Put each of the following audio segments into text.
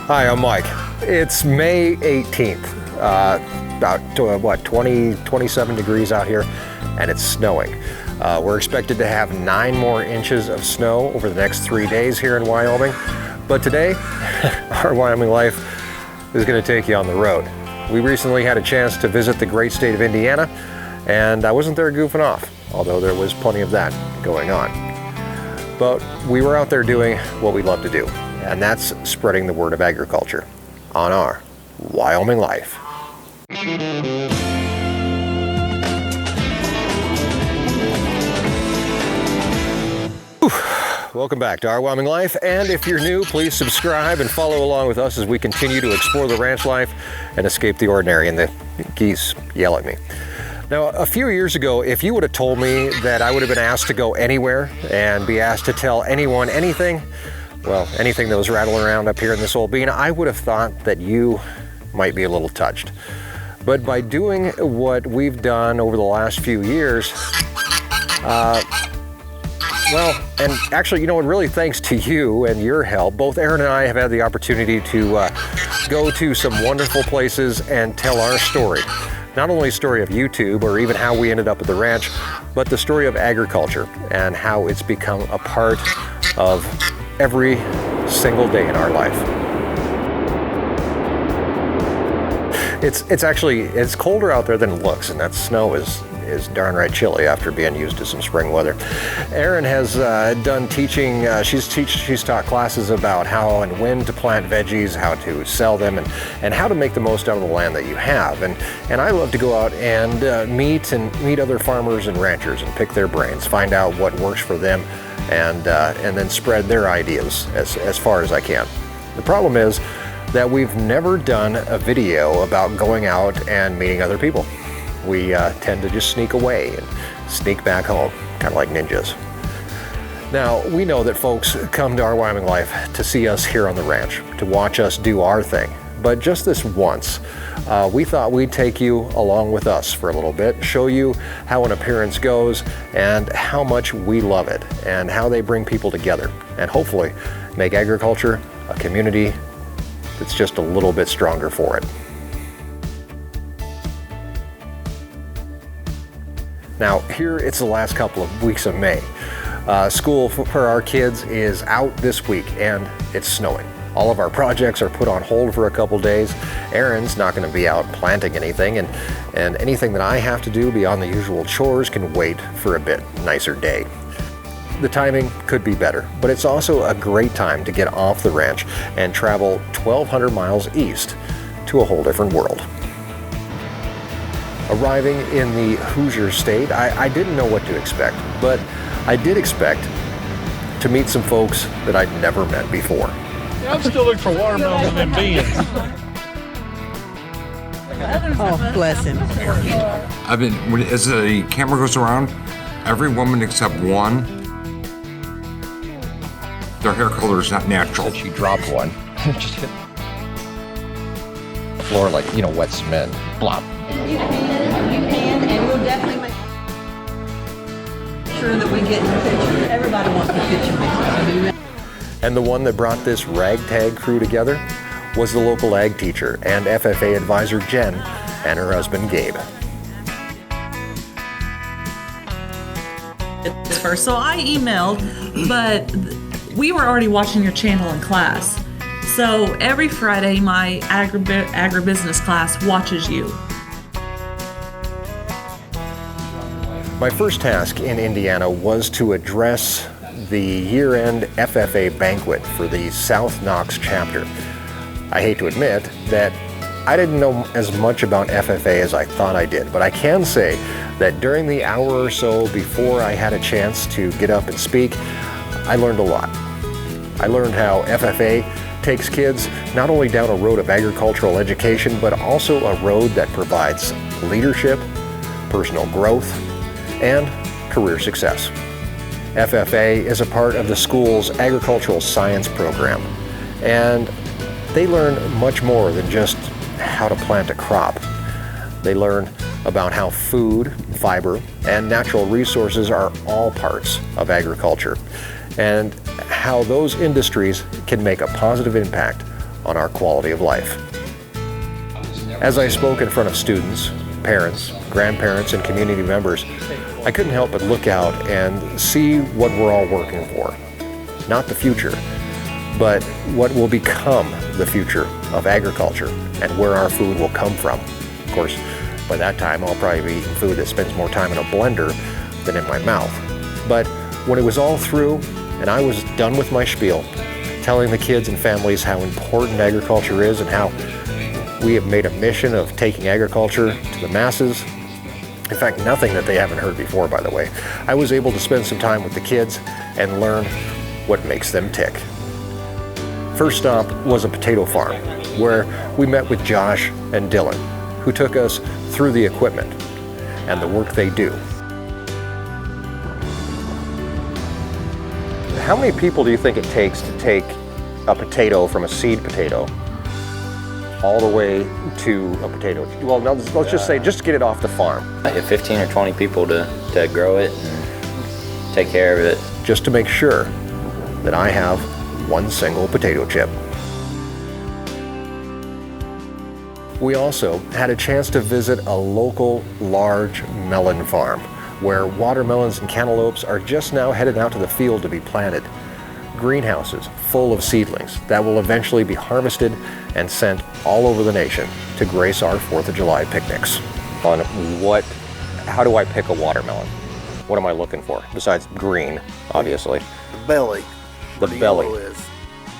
Hi, I'm Mike. It's May 18th, about 27 degrees out here, and it's snowing. We're expected to have 9 more inches of snow over the next 3 days here in Wyoming. But today, our Wyoming Life is going to take you on the road. We recently had a chance to visit the great state of Indiana, and I wasn't there goofing off, although there was plenty of that going on. But we were out there doing what we love to do, and that's spreading the word of agriculture on our Wyoming Life. Welcome back to Our Wyoming Life, and if you're new, please subscribe and follow along with us as we continue to explore the ranch life and escape the ordinary. And the geese yell at me. Now, a few years ago, if you would have told me that I would have been asked to go anywhere and be asked to tell anyone anything, well, anything that was rattling around up here in this old bean, I would have thought that you might be a little touched. But by doing what we've done over the last few years, well, and actually, you know what, really thanks to you and your help, both Erin and I have had the opportunity to go to some wonderful places and tell our story. Not only the story of YouTube or even how we ended up at the ranch, but the story of agriculture and how it's become a part of every single day in our life. It's colder out there than it looks, and that snow is darn right chilly after being used to some spring weather. Erin has done teaching. She's taught classes about how and when to plant veggies, how to sell them, and how to make the most out of the land that you have. And I love to go out and meet other farmers and ranchers and pick their brains, find out what works for them, and then spread their ideas as far as I can. The problem is that we've never done a video about going out and meeting other people. We tend to just sneak away and sneak back home, kind of like ninjas. Now, we know that folks come to Our Wyoming Life to see us here on the ranch, to watch us do our thing. But just this once, we thought we'd take you along with us for a little bit, show you how an appearance goes and how much we love it and how they bring people together, and hopefully make agriculture a community that's just a little bit stronger for it. Now, here it's the last couple of weeks of May. School for our kids is out this week, and it's snowing. All of our projects are put on hold for a couple days. Erin's not going to be out planting anything, and anything that I have to do beyond the usual chores can wait for a bit nicer day. The timing could be better, but it's also a great time to get off the ranch and travel 1,200 miles east to a whole different world. Arriving in the Hoosier state, I didn't know what to expect, but I did expect to meet some folks that I'd never met before. Yeah, I'm still looking for watermelons and beans. Oh, bless him. As the camera goes around, every woman except one, their hair color is not natural. She dropped one. Just hit the floor like, wet cement. Blop. You can, and we'll definitely make sure that we get in the picture. Everybody wants a picture. And the one that brought this ragtag crew together was the local ag teacher and FFA advisor Jen and her husband Gabe. First, so I emailed, but we were already watching your channel in class. So every Friday, my agribusiness class watches you. My first task in Indiana was to address the year-end FFA banquet for the South Knox chapter. I hate to admit that I didn't know as much about FFA as I thought I did, but I can say that during the hour or so before I had a chance to get up and speak, I learned a lot. I learned how FFA takes kids not only down a road of agricultural education, but also a road that provides leadership, personal growth, and career success. FFA is a part of the school's agricultural science program, and they learn much more than just how to plant a crop. They learn about how food, fiber, and natural resources are all parts of agriculture, and how those industries can make a positive impact on our quality of life. As I spoke in front of students, parents, grandparents, and community members, I couldn't help but look out and see what we're all working for. Not the future, but what will become the future of agriculture and where our food will come from. Of course, by that time, I'll probably be eating food that spends more time in a blender than in my mouth. But when it was all through and I was done with my spiel, telling the kids and families how important agriculture is and how we have made a mission of taking agriculture to the masses, in fact, nothing that they haven't heard before, by the way, I was able to spend some time with the kids and learn what makes them tick. First stop was a potato farm, where we met with Josh and Dylan, who took us through the equipment and the work they do. How many people do you think it takes to take a potato from a seed potato all the way to a potato? Well, now let's just say, just to get it off the farm. I get 15 or 20 people to grow it and take care of it. Just to make sure that I have one single potato chip. We also had a chance to visit a local large melon farm where watermelons and cantaloupes are just now headed out to the field to be planted. Greenhouses full of seedlings that will eventually be harvested and sent all over the nation to grace our 4th of July picnics. On how do I pick a watermelon? What am I looking for? Besides green, obviously. The belly. The belly. Yellow is.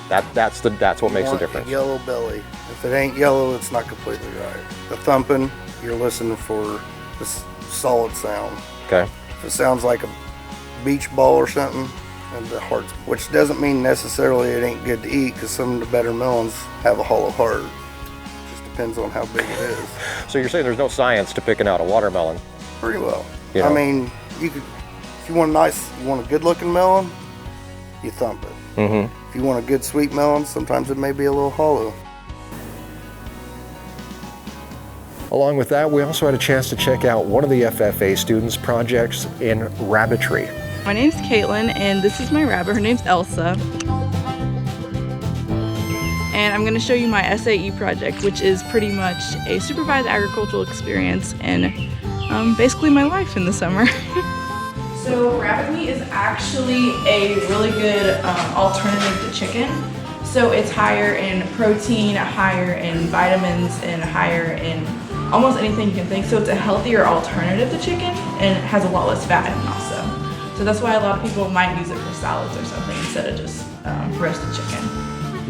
That's what makes the difference. Yellow belly. If it ain't yellow, it's not completely right. The thumping, you're listening for this solid sound. Okay. If it sounds like a beach ball or something, and the heart, which doesn't mean necessarily it ain't good to eat, because some of the better melons have a hollow heart. It just depends on how big it is. So you're saying there's no science to picking out a watermelon? Pretty well. You know? I mean, you could, if you want a good looking melon, you thump it. Mm-hmm. If you want a good sweet melon, sometimes it may be a little hollow. Along with that, we also had a chance to check out one of the FFA students' projects in rabbitry. My name's Caitlin, and this is my rabbit. Her name's Elsa. And I'm going to show you my SAE project, which is pretty much a supervised agricultural experience and basically my life in the summer. So rabbit meat is actually a really good alternative to chicken. So it's higher in protein, higher in vitamins, and higher in almost anything you can think. So it's a healthier alternative to chicken, and it has a lot less fat in it also. So that's why a lot of people might use it for salads or something instead of just roasted chicken.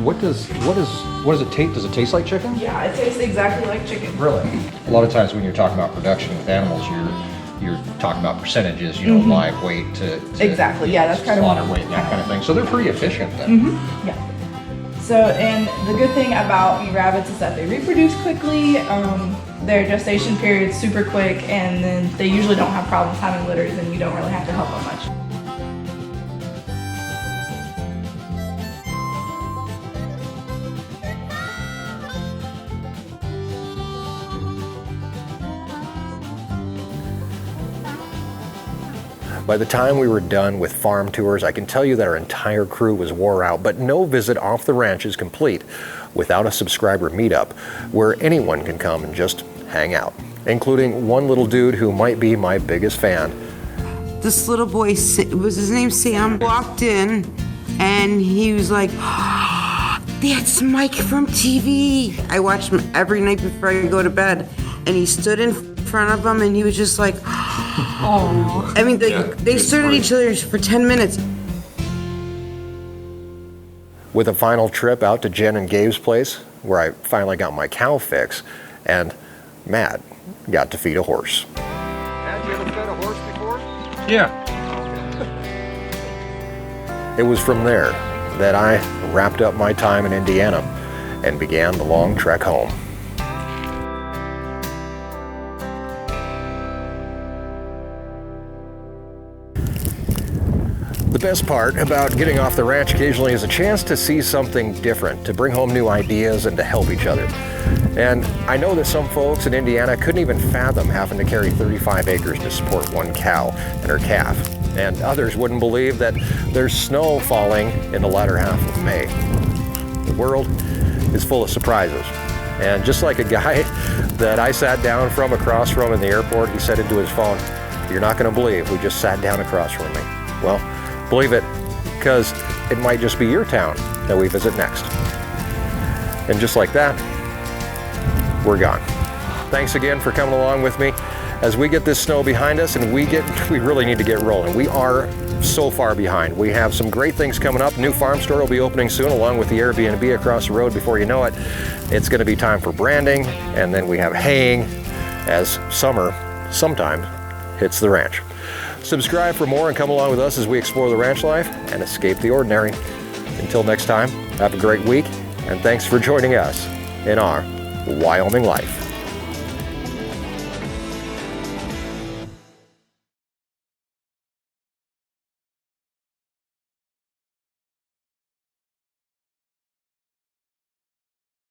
What does it taste? Does it taste like chicken? Yeah, it tastes exactly like chicken. Really? A lot of times when you're talking about production with animals, you're talking about percentages, live weight to exactly. Yeah, that's kind of slaughter weight and that kind of thing. So they're pretty efficient then. Yeah. So, and the good thing about bee rabbits is that they reproduce quickly. Their gestation period's super quick, and then they usually don't have problems having litters, and you don't really have to help them much. By the time we were done with farm tours, I can tell you that our entire crew was wore out, but no visit off the ranch is complete without a subscriber meetup where anyone can come and just hang out, including one little dude who might be my biggest fan. This little boy, was his name Sam, walked in and he was like, "That's Mike from TV." I watch him every night before I go to bed, and he stood in front of him and he was just like, oh. I mean, they stared at each other for 10 minutes. With a final trip out to Jen and Gabe's place, where I finally got my cow fix, and Matt got to feed a horse. Matt, you ever fed a horse before? Yeah. It was from there that I wrapped up my time in Indiana and began the long trek home. The best part about getting off the ranch occasionally is a chance to see something different, to bring home new ideas and to help each other. And I know that some folks in Indiana couldn't even fathom having to carry 35 acres to support one cow and her calf. And others wouldn't believe that there's snow falling in the latter half of May. The world is full of surprises. And just like a guy that I sat down from across from in the airport, he said into his phone, "You're not going to believe we just sat down across from me." Well, believe it, because it might just be your town that we visit next. And just like that, we're gone. Thanks again for coming along with me as we get this snow behind us, and we really need to get rolling. We are so far behind. We have some great things coming up. New farm store will be opening soon, along with the Airbnb across the road. Before you know it, it's going to be time for branding, and then we have haying as summer sometimes hits the ranch. Subscribe for more and come along with us as we explore the ranch life and escape the ordinary. Until next time, have a great week, and thanks for joining us in our Wyoming Life.